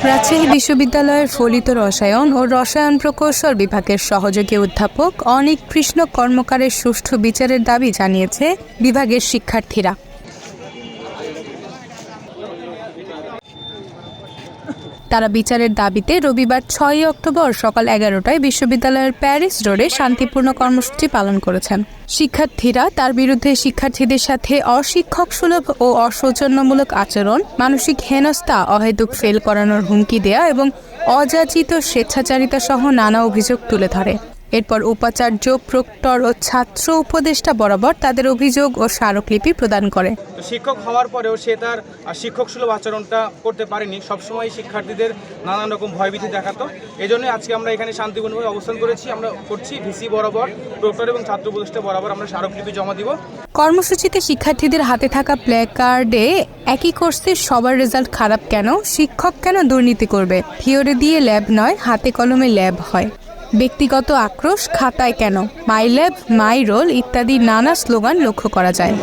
রাজশাহী বিশ্ববিদ্যালয়ের ফলিত রসায়ন ও রসায়ন প্রকৌশল বিভাগের সহযোগী অধ্যাপক অনিক কৃষ্ণ কর্মকারের সুষ্ঠু বিচারের দাবি জানিয়েছে বিভাগের শিক্ষার্থীরা। তারা বিচারের দাবিতে রবিবার ৬ অক্টোবর সকাল ১১টায় বিশ্ববিদ্যালয়ের প্যারিস রোডে শান্তিপূর্ণ কর্মসূচি পালন করেছেন। শিক্ষার্থীরা তার বিরুদ্ধে শিক্ষার্থীদের সাথে অশিক্ষকসুলভ ও অসৌজন্যমূলক আচরণ, মানসিক হেনস্থা, অহেতুক ফেল করানোর হুমকি দেয়া এবং অযাচিত স্বেচ্ছাচারিতা সহ নানা অভিযোগ তুলে ধরে। এরপর উপাচার্য, প্রক্টর ও ছাত্র উপদেষ্টা বরাবর তাদের অভিযোগ ও স্মারকলিপি প্রদান করে। শিক্ষক হওয়ার পরেও সে তার শিক্ষক সুলভ আচরণটা করতে পারেনি, সবসময় শিক্ষার্থীদের নানান রকম ভয়ভীতি দেখাতো। এই জন্য আজকে আমরা এখানে শান্তিপূর্ণভাবে অবস্থান করেছি। আমরা করছি ভিসি বরাবর, প্রক্টর এবং ছাত্র উপদেষ্টা বরাবর আমরা স্মারকলিপি জমা দিব। কর্মসূচিতে শিক্ষার্থীদের হাতে থাকা প্ল্যাকার্ডে একই কোর্সে সবার রেজাল্ট খারাপ কেন, শিক্ষক কেন দুর্নীতি করবে, থিওরি দিয়ে ল্যাব নয় হাতে কলমে ল্যাব হয়, ব্যক্তিগত আক্রোশ, খাতায় কেন, মাই ল্যাব মাই রোল ইত্যাদি নানা স্লোগান লক্ষ্য করা যায়।